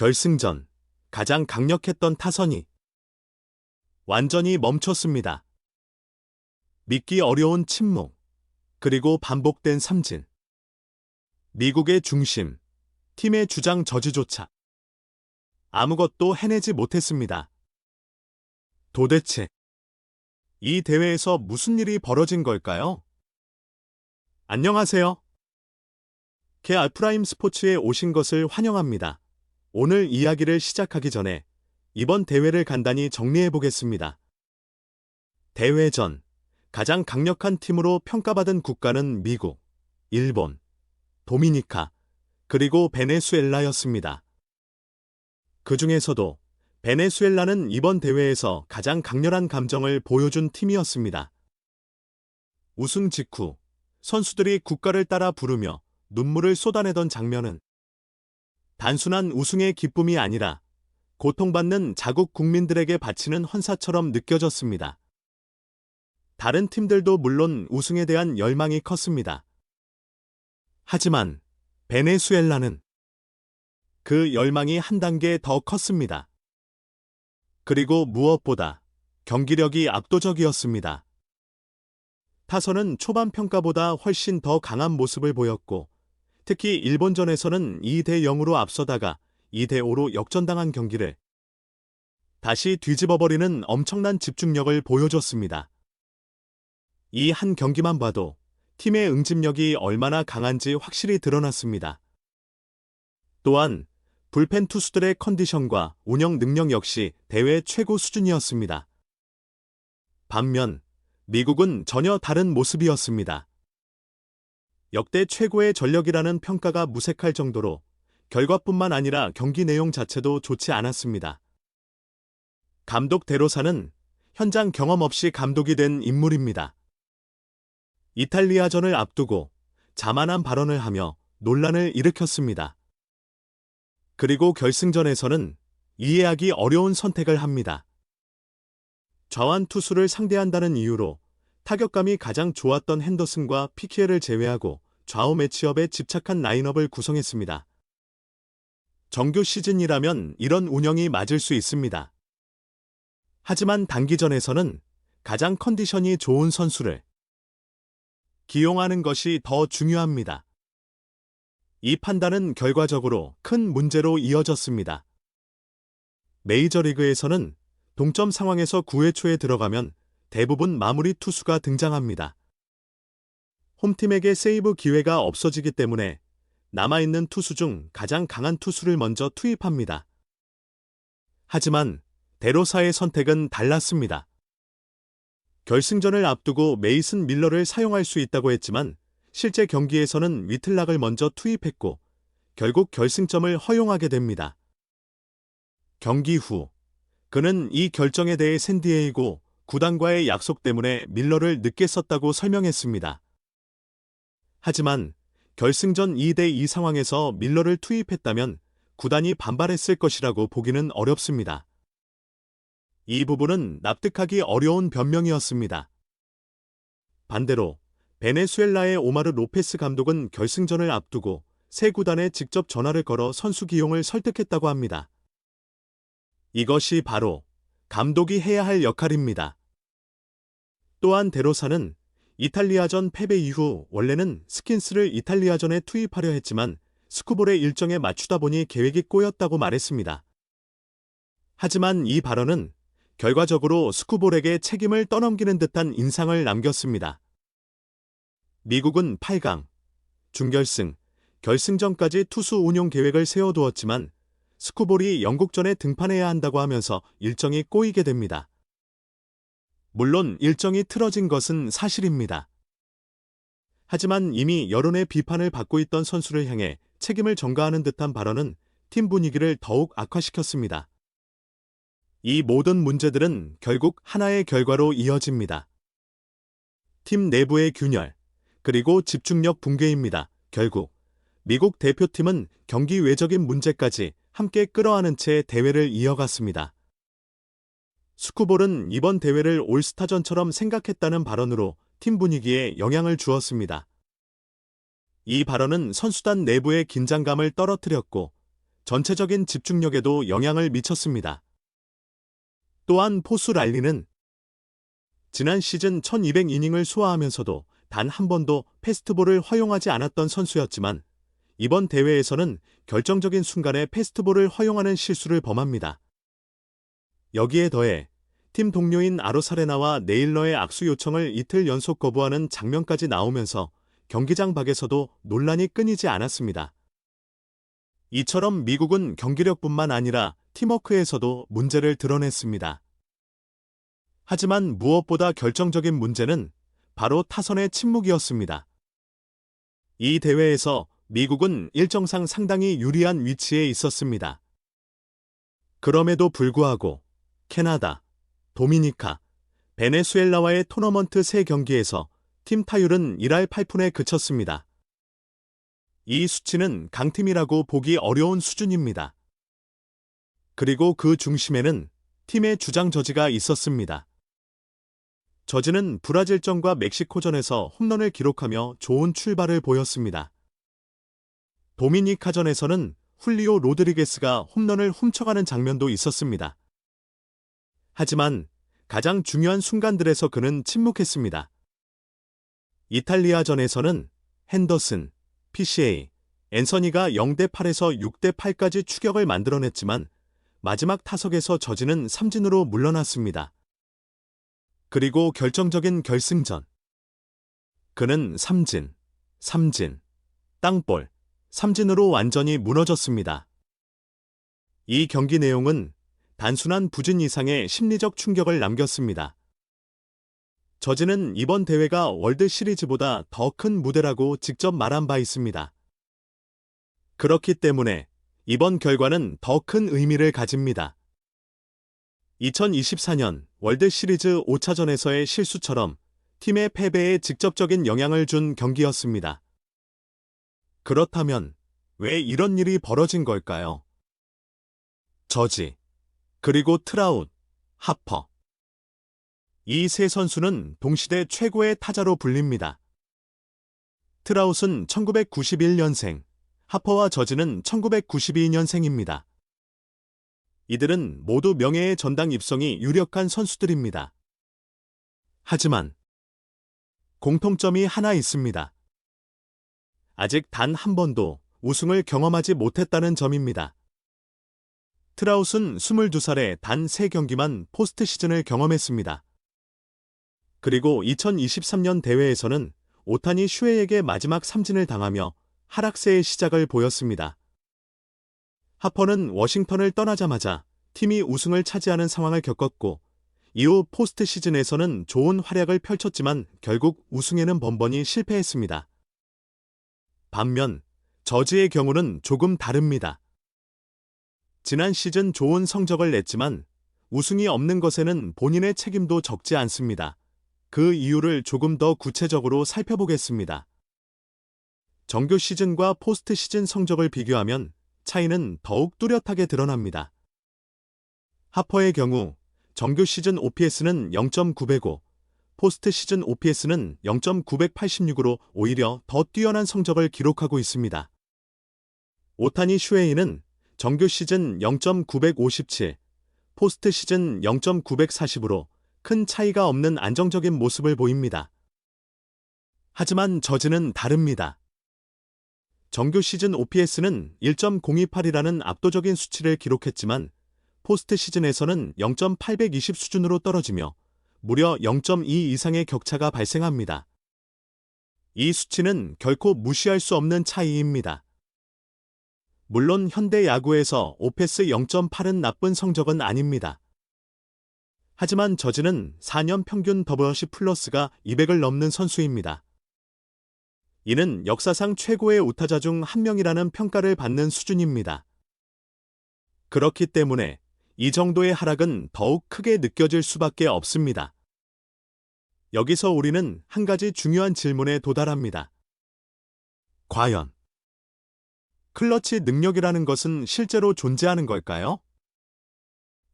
결승전, 가장 강력했던 타선이 완전히 멈췄습니다. 믿기 어려운 침묵, 그리고 반복된 삼진. 미국의 중심, 팀의 주장 저지조차 아무것도 해내지 못했습니다. 도대체 이 대회에서 무슨 일이 벌어진 걸까요? 안녕하세요. 개알프라임 스포츠에 오신 것을 환영합니다. 오늘 이야기를 시작하기 전에 이번 대회를 간단히 정리해 보겠습니다. 대회 전 가장 강력한 팀으로 평가받은 국가는 미국, 일본, 도미니카, 그리고 베네수엘라였습니다. 그 중에서도 베네수엘라는 이번 대회에서 가장 강렬한 감정을 보여준 팀이었습니다. 우승 직후 선수들이 국가를 따라 부르며 눈물을 쏟아내던 장면은 단순한 우승의 기쁨이 아니라 고통받는 자국 국민들에게 바치는 헌사처럼 느껴졌습니다. 다른 팀들도 물론 우승에 대한 열망이 컸습니다. 하지만 베네수엘라는 그 열망이 한 단계 더 컸습니다. 그리고 무엇보다 경기력이 압도적이었습니다. 타선은 초반 평가보다 훨씬 더 강한 모습을 보였고, 특히 일본전에서는 2대0으로 앞서다가 2대5로 역전당한 경기를 다시 뒤집어버리는 엄청난 집중력을 보여줬습니다. 이 한 경기만 봐도 팀의 응집력이 얼마나 강한지 확실히 드러났습니다. 또한 불펜 투수들의 컨디션과 운영 능력 역시 대회 최고 수준이었습니다. 반면 미국은 전혀 다른 모습이었습니다. 역대 최고의 전력이라는 평가가 무색할 정도로 결과뿐만 아니라 경기 내용 자체도 좋지 않았습니다. 감독 데로사는 현장 경험 없이 감독이 된 인물입니다. 이탈리아전을 앞두고 자만한 발언을 하며 논란을 일으켰습니다. 그리고 결승전에서는 이해하기 어려운 선택을 합니다. 좌완 투수를 상대한다는 이유로 타격감이 가장 좋았던 핸더슨과 피키에를 제외하고 좌우 매치업에 집착한 라인업을 구성했습니다. 정규 시즌이라면 이런 운영이 맞을 수 있습니다. 하지만 단기전에서는 가장 컨디션이 좋은 선수를 기용하는 것이 더 중요합니다. 이 판단은 결과적으로 큰 문제로 이어졌습니다. 메이저리그에서는 동점 상황에서 9회 초에 들어가면 대부분 마무리 투수가 등장합니다. 홈팀에게 세이브 기회가 없어지기 때문에 남아있는 투수 중 가장 강한 투수를 먼저 투입합니다. 하지만 데로사의 선택은 달랐습니다. 결승전을 앞두고 메이슨 밀러를 사용할 수 있다고 했지만 실제 경기에서는 위틀락을 먼저 투입했고 결국 결승점을 허용하게 됩니다. 경기 후 그는 이 결정에 대해 샌디에이고 구단과의 약속 때문에 밀러를 늦게 썼다고 설명했습니다. 하지만 결승전 2대2 상황에서 밀러를 투입했다면 구단이 반발했을 것이라고 보기는 어렵습니다. 이 부분은 납득하기 어려운 변명이었습니다. 반대로 베네수엘라의 오마르 로페스 감독은 결승전을 앞두고 세 구단에 직접 전화를 걸어 선수 기용을 설득했다고 합니다. 이것이 바로 감독이 해야 할 역할입니다. 또한 데로사는 이탈리아전 패배 이후 원래는 스킨스를 이탈리아전에 투입하려 했지만 스쿠볼의 일정에 맞추다 보니 계획이 꼬였다고 말했습니다. 하지만 이 발언은 결과적으로 스쿠볼에게 책임을 떠넘기는 듯한 인상을 남겼습니다. 미국은 8강, 준결승, 결승전까지 투수 운용 계획을 세워두었지만 스쿠볼이 영국전에 등판해야 한다고 하면서 일정이 꼬이게 됩니다. 물론 일정이 틀어진 것은 사실입니다. 하지만 이미 여론의 비판을 받고 있던 선수를 향해 책임을 전가하는 듯한 발언은 팀 분위기를 더욱 악화시켰습니다. 이 모든 문제들은 결국 하나의 결과로 이어집니다. 팀 내부의 균열, 그리고 집중력 붕괴입니다. 결국 미국 대표팀은 경기 외적인 문제까지 함께 끌어안은 채 대회를 이어갔습니다. 스쿠볼은 이번 대회를 올스타전처럼 생각했다는 발언으로 팀 분위기에 영향을 주었습니다. 이 발언은 선수단 내부의 긴장감을 떨어뜨렸고 전체적인 집중력에도 영향을 미쳤습니다. 또한 포수 랄리는 지난 시즌 1200이닝을 소화하면서도 단 한 번도 패스트볼을 허용하지 않았던 선수였지만 이번 대회에서는 결정적인 순간에 패스트볼을 허용하는 실수를 범합니다. 여기에 더해 팀 동료인 아로사레나와 네일러의 악수 요청을 이틀 연속 거부하는 장면까지 나오면서 경기장 밖에서도 논란이 끊이지 않았습니다. 이처럼 미국은 경기력뿐만 아니라 팀워크에서도 문제를 드러냈습니다. 하지만 무엇보다 결정적인 문제는 바로 타선의 침묵이었습니다. 이 대회에서 미국은 일정상 상당히 유리한 위치에 있었습니다. 그럼에도 불구하고 캐나다, 도미니카, 베네수엘라와의 토너먼트 3경기에서 팀 타율은 1할 8푼에 그쳤습니다. 이 수치는 강팀이라고 보기 어려운 수준입니다. 그리고 그 중심에는 팀의 주장 저지가 있었습니다. 저지는 브라질전과 멕시코전에서 홈런을 기록하며 좋은 출발을 보였습니다. 도미니카전에서는 훌리오 로드리게스가 홈런을 훔쳐가는 장면도 있었습니다. 하지만 가장 중요한 순간들에서 그는 침묵했습니다. 이탈리아전에서는 핸더슨, PCA, 앤서니가 0대8에서 6대8까지 추격을 만들어냈지만 마지막 타석에서 저지는 삼진으로 물러났습니다. 그리고 결정적인 결승전. 그는 삼진, 땅볼, 삼진으로 완전히 무너졌습니다. 이 경기 내용은 단순한 부진 이상의 심리적 충격을 남겼습니다. 저지는 이번 대회가 월드 시리즈보다 더 큰 무대라고 직접 말한 바 있습니다. 그렇기 때문에 이번 결과는 더 큰 의미를 가집니다. 2024년 월드 시리즈 5차전에서의 실수처럼 팀의 패배에 직접적인 영향을 준 경기였습니다. 그렇다면 왜 이런 일이 벌어진 걸까요? 저지, 그리고 트라웃, 하퍼. 이 세 선수는 동시대 최고의 타자로 불립니다. 트라웃은 1991년생, 하퍼와 저지는 1992년생입니다. 이들은 모두 명예의 전당 입성이 유력한 선수들입니다. 하지만 공통점이 하나 있습니다. 아직 단 한 번도 우승을 경험하지 못했다는 점입니다. 트라웃은 22살에 단 3경기만 포스트 시즌을 경험했습니다. 그리고 2023년 대회에서는 오타니 슈에에게 마지막 삼진을 당하며 하락세의 시작을 보였습니다. 하퍼는 워싱턴을 떠나자마자 팀이 우승을 차지하는 상황을 겪었고 이후 포스트 시즌에서는 좋은 활약을 펼쳤지만 결국 우승에는 번번이 실패했습니다. 반면 저지의 경우는 조금 다릅니다. 지난 시즌 좋은 성적을 냈지만 우승이 없는 것에는 본인의 책임도 적지 않습니다. 그 이유를 조금 더 구체적으로 살펴보겠습니다. 정규 시즌과 포스트 시즌 성적을 비교하면 차이는 더욱 뚜렷하게 드러납니다. 하퍼의 경우 정규 시즌 OPS는 0.905, 포스트 시즌 OPS는 0.986으로 오히려 더 뛰어난 성적을 기록하고 있습니다. 오타니 슈에이는 정규 시즌 0.957, 포스트 시즌 0.940으로 큰 차이가 없는 안정적인 모습을 보입니다. 하지만 저지는 다릅니다. 정규 시즌 OPS는 1.028이라는 압도적인 수치를 기록했지만 포스트 시즌에서는 0.820 수준으로 떨어지며 무려 0.2 이상의 격차가 발생합니다. 이 수치는 결코 무시할 수 없는 차이입니다. 물론 현대 야구에서 OPS 0.8은 나쁜 성적은 아닙니다. 하지만 저지는 4년 평균 더블러시 플러스가 200을 넘는 선수입니다. 이는 역사상 최고의 우타자 중 한 명이라는 평가를 받는 수준입니다. 그렇기 때문에 이 정도의 하락은 더욱 크게 느껴질 수밖에 없습니다. 여기서 우리는 한 가지 중요한 질문에 도달합니다. 과연 클러치 능력이라는 것은 실제로 존재하는 걸까요?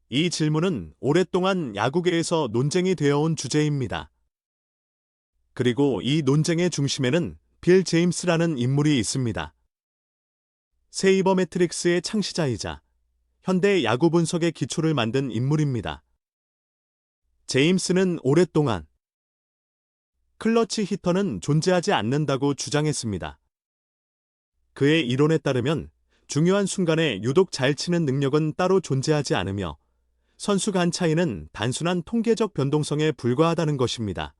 이 질문은 오랫동안 야구계에서 논쟁이 되어온 주제입니다. 그리고 이 논쟁의 중심에는 빌 제임스라는 인물이 있습니다. 세이버매트릭스의 창시자이자 현대 야구 분석의 기초를 만든 인물입니다. 제임스는 오랫동안 클러치 히터는 존재하지 않는다고 주장했습니다. 그의 이론에 따르면 중요한 순간에 유독 잘 치는 능력은 따로 존재하지 않으며 선수 간 차이는 단순한 통계적 변동성에 불과하다는 것입니다.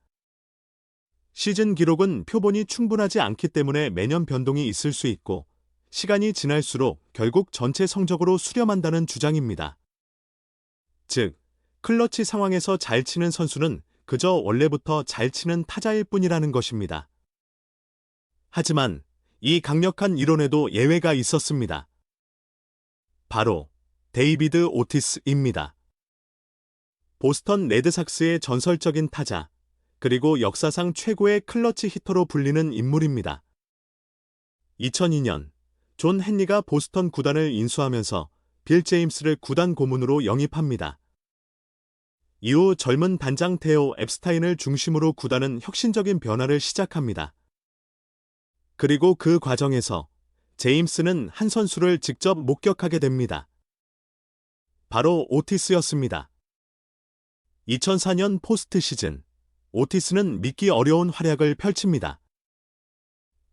시즌 기록은 표본이 충분하지 않기 때문에 매년 변동이 있을 수 있고 시간이 지날수록 결국 전체 성적으로 수렴한다는 주장입니다. 즉, 클러치 상황에서 잘 치는 선수는 그저 원래부터 잘 치는 타자일 뿐이라는 것입니다. 하지만 이 강력한 이론에도 예외가 있었습니다. 바로 데이비드 오티스입니다. 보스턴 레드삭스의 전설적인 타자, 그리고 역사상 최고의 클러치 히터로 불리는 인물입니다. 2002년 존 헨리가 보스턴 구단을 인수하면서 빌 제임스를 구단 고문으로 영입합니다. 이후 젊은 단장 테오 앱스타인을 중심으로 구단은 혁신적인 변화를 시작합니다. 그리고 그 과정에서 제임스는 한 선수를 직접 목격하게 됩니다. 바로 오티스였습니다. 2004년 포스트 시즌, 오티스는 믿기 어려운 활약을 펼칩니다.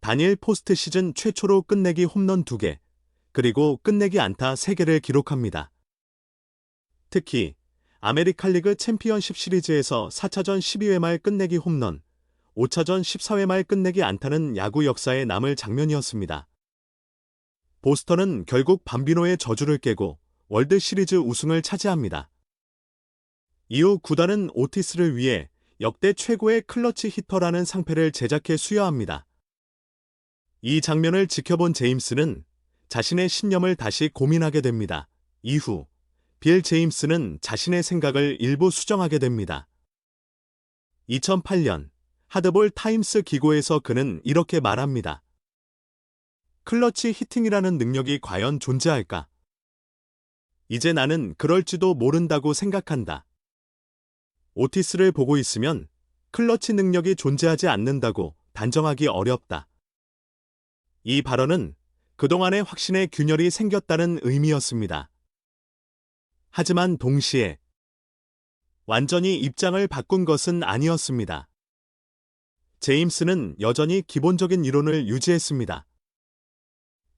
단일 포스트 시즌 최초로 끝내기 홈런 2개, 그리고 끝내기 안타 3개를 기록합니다. 특히 아메리칸 리그 챔피언십 시리즈에서 4차전 12회 말 끝내기 홈런, 5차전 14회 말 끝내기 안타는 야구 역사에 남을 장면이었습니다. 보스턴은 결국 밤비노의 저주를 깨고 월드 시리즈 우승을 차지합니다. 이후 구단은 오티스를 위해 역대 최고의 클러치 히터라는 상패를 제작해 수여합니다. 이 장면을 지켜본 제임스는 자신의 신념을 다시 고민하게 됩니다. 이후 빌 제임스는 자신의 생각을 일부 수정하게 됩니다. 2008년 하드볼 타임스 기고에서 그는 이렇게 말합니다. 클러치 히팅이라는 능력이 과연 존재할까? 이제 나는 그럴지도 모른다고 생각한다. 오티스를 보고 있으면 클러치 능력이 존재하지 않는다고 단정하기 어렵다. 이 발언은 그동안의 확신에 균열이 생겼다는 의미였습니다. 하지만 동시에 완전히 입장을 바꾼 것은 아니었습니다. 제임스는 여전히 기본적인 이론을 유지했습니다.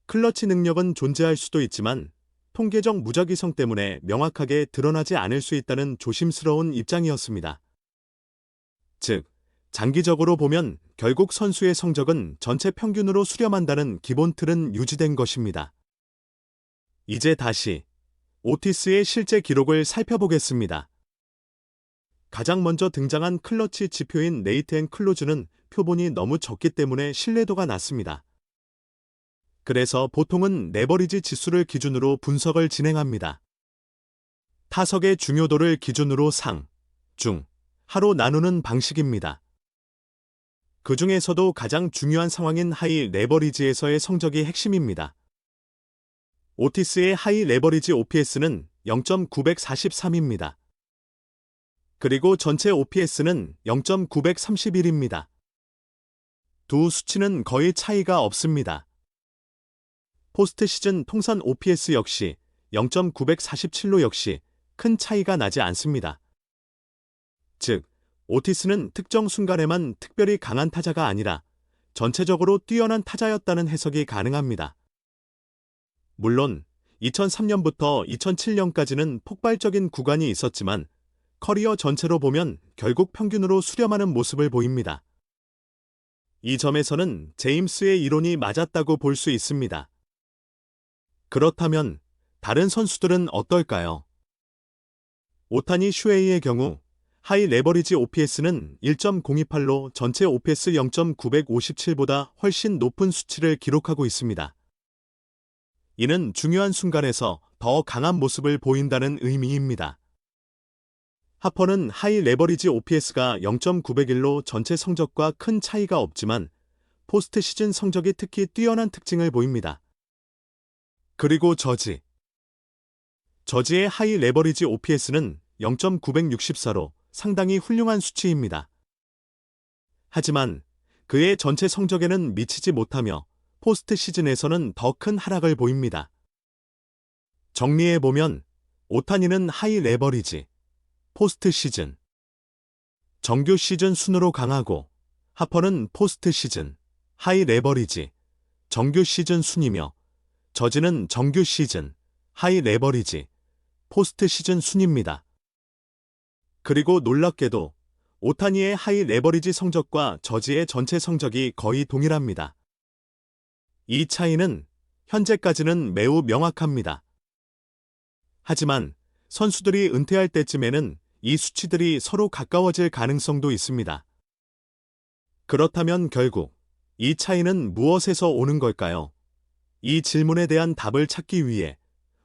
클러치 능력은 존재할 수도 있지만 통계적 무작위성 때문에 명확하게 드러나지 않을 수 있다는 조심스러운 입장이었습니다. 즉, 장기적으로 보면 결국 선수의 성적은 전체 평균으로 수렴한다는 기본 틀은 유지된 것입니다. 이제 다시 오티스의 실제 기록을 살펴보겠습니다. 가장 먼저 등장한 클러치 지표인 레이트 앤 클로즈는 표본이 너무 적기 때문에 신뢰도가 낮습니다. 그래서 보통은 레버리지 지수를 기준으로 분석을 진행합니다. 타석의 중요도를 기준으로 상, 중, 하로 나누는 방식입니다. 그 중에서도 가장 중요한 상황인 하이 레버리지에서의 성적이 핵심입니다. 오티스의 하이 레버리지 OPS는 0.943입니다. 그리고 전체 OPS는 0.931입니다. 두 수치는 거의 차이가 없습니다. 포스트 시즌 통산 OPS 역시 0.947로 역시 큰 차이가 나지 않습니다. 즉, 오티스는 특정 순간에만 특별히 강한 타자가 아니라 전체적으로 뛰어난 타자였다는 해석이 가능합니다. 물론 2003년부터 2007년까지는 폭발적인 구간이 있었지만 커리어 전체로 보면 결국 평균으로 수렴하는 모습을 보입니다. 이 점에서는 제임스의 이론이 맞았다고 볼 수 있습니다. 그렇다면 다른 선수들은 어떨까요? 오타니 슈에이의 경우 하이 레버리지 OPS는 1.028로 전체 OPS 0.957보다 훨씬 높은 수치를 기록하고 있습니다. 이는 중요한 순간에서 더 강한 모습을 보인다는 의미입니다. 하퍼는 하이 레버리지 OPS가 0.901로 전체 성적과 큰 차이가 없지만 포스트 시즌 성적이 특히 뛰어난 특징을 보입니다. 그리고 저지의 하이 레버리지 OPS는 0.964로 상당히 훌륭한 수치입니다. 하지만 그의 전체 성적에는 미치지 못하며 포스트 시즌에서는 더 큰 하락을 보입니다. 정리해보면 오타니는 하이 레버리지, 포스트 시즌, 정규 시즌 순으로 강하고 하퍼는 포스트 시즌, 하이 레버리지, 정규 시즌 순이며 저지는 정규 시즌, 하이 레버리지, 포스트 시즌 순입니다. 그리고 놀랍게도 오타니의 하이 레버리지 성적과 저지의 전체 성적이 거의 동일합니다. 이 차이는 현재까지는 매우 명확합니다. 하지만 선수들이 은퇴할 때쯤에는 이 수치들이 서로 가까워질 가능성도 있습니다. 그렇다면 결국 이 차이는 무엇에서 오는 걸까요? 이 질문에 대한 답을 찾기 위해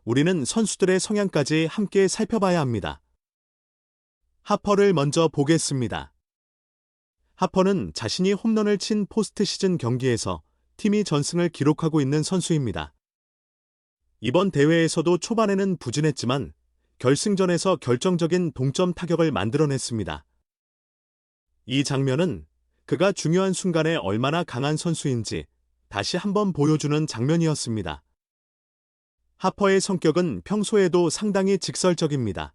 우리는 선수들의 성향까지 함께 살펴봐야 합니다. 하퍼를 먼저 보겠습니다. 하퍼는 자신이 홈런을 친 포스트 시즌 경기에서 팀이 전승을 기록하고 있는 선수입니다. 이번 대회에서도 초반에는 부진했지만 결승전에서 결정적인 동점 타격을 만들어냈습니다. 이 장면은 그가 중요한 순간에 얼마나 강한 선수인지 다시 한번 보여주는 장면이었습니다. 하퍼의 성격은 평소에도 상당히 직설적입니다.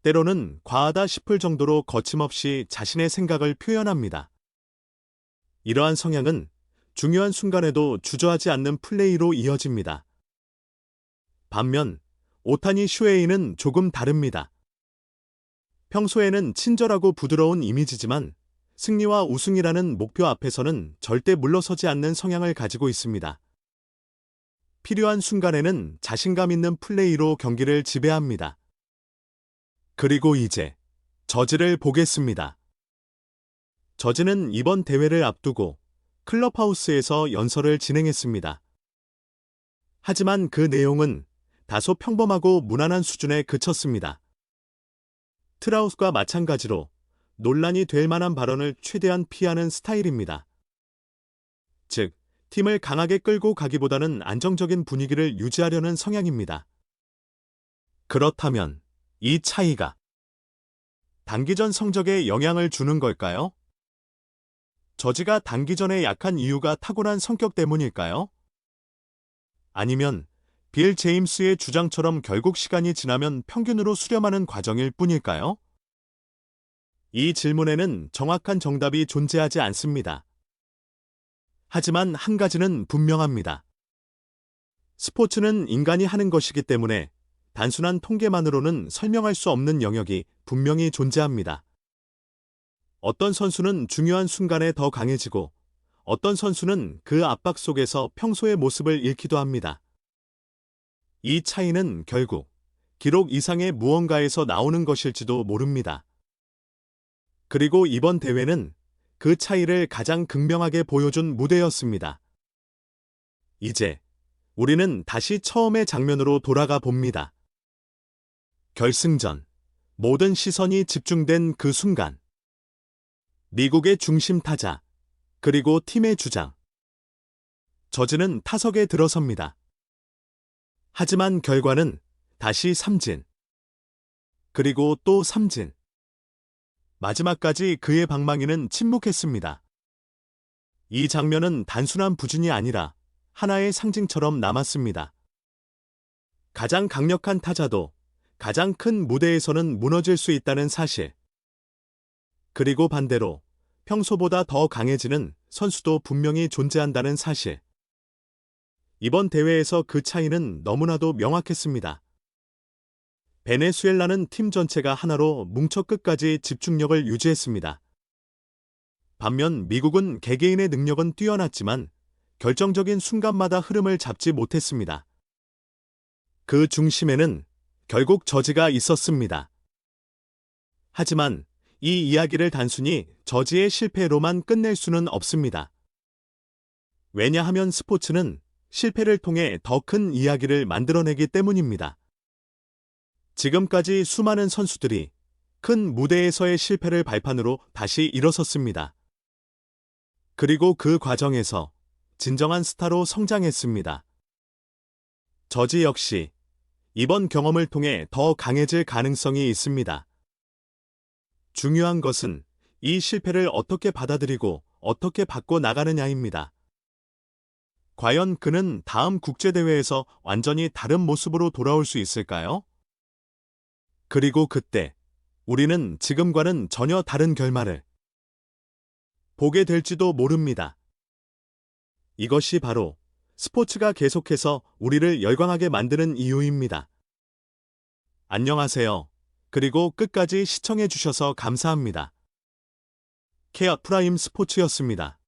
때로는 과하다 싶을 정도로 거침없이 자신의 생각을 표현합니다. 이러한 성향은 중요한 순간에도 주저하지 않는 플레이로 이어집니다. 반면 오타니 슈에이는 조금 다릅니다. 평소에는 친절하고 부드러운 이미지지만 승리와 우승이라는 목표 앞에서는 절대 물러서지 않는 성향을 가지고 있습니다. 필요한 순간에는 자신감 있는 플레이로 경기를 지배합니다. 그리고 이제 저지를 보겠습니다. 저지는 이번 대회를 앞두고 클럽하우스에서 연설을 진행했습니다. 하지만 그 내용은 다소 평범하고 무난한 수준에 그쳤습니다. 트라우스과 마찬가지로 논란이 될 만한 발언을 최대한 피하는 스타일입니다. 즉, 팀을 강하게 끌고 가기보다는 안정적인 분위기를 유지하려는 성향입니다. 그렇다면 이 차이가 단기전 성적에 영향을 주는 걸까요? 저지가 단기전에 약한 이유가 타고난 성격 때문일까요? 아니면 빌 제임스의 주장처럼 결국 시간이 지나면 평균으로 수렴하는 과정일 뿐일까요? 이 질문에는 정확한 정답이 존재하지 않습니다. 하지만 한 가지는 분명합니다. 스포츠는 인간이 하는 것이기 때문에 단순한 통계만으로는 설명할 수 없는 영역이 분명히 존재합니다. 어떤 선수는 중요한 순간에 더 강해지고 어떤 선수는 그 압박 속에서 평소의 모습을 잃기도 합니다. 이 차이는 결국 기록 이상의 무언가에서 나오는 것일지도 모릅니다. 그리고 이번 대회는 그 차이를 가장 극명하게 보여준 무대였습니다. 이제 우리는 다시 처음의 장면으로 돌아가 봅니다. 결승전, 모든 시선이 집중된 그 순간. 미국의 중심 타자, 그리고 팀의 주장. 저지는 타석에 들어섭니다. 하지만 결과는 다시 삼진. 그리고 또 삼진. 마지막까지 그의 방망이는 침묵했습니다. 이 장면은 단순한 부진이 아니라 하나의 상징처럼 남았습니다. 가장 강력한 타자도 가장 큰 무대에서는 무너질 수 있다는 사실. 그리고 반대로 평소보다 더 강해지는 선수도 분명히 존재한다는 사실. 이번 대회에서 그 차이는 너무나도 명확했습니다. 베네수엘라는 팀 전체가 하나로 뭉쳐 끝까지 집중력을 유지했습니다. 반면 미국은 개개인의 능력은 뛰어났지만 결정적인 순간마다 흐름을 잡지 못했습니다. 그 중심에는 결국 저지가 있었습니다. 하지만 이 이야기를 단순히 저지의 실패로만 끝낼 수는 없습니다. 왜냐하면 스포츠는 실패를 통해 더 큰 이야기를 만들어내기 때문입니다. 지금까지 수많은 선수들이 큰 무대에서의 실패를 발판으로 다시 일어섰습니다. 그리고 그 과정에서 진정한 스타로 성장했습니다. 저지 역시 이번 경험을 통해 더 강해질 가능성이 있습니다. 중요한 것은 이 실패를 어떻게 받아들이고 어떻게 바꿔 나가느냐입니다. 과연 그는 다음 국제대회에서 완전히 다른 모습으로 돌아올 수 있을까요? 그리고 그때 우리는 지금과는 전혀 다른 결말을 보게 될지도 모릅니다. 이것이 바로 스포츠가 계속해서 우리를 열광하게 만드는 이유입니다. 안녕하세요. 그리고 끝까지 시청해 주셔서 감사합니다. 케어 프라임 스포츠였습니다.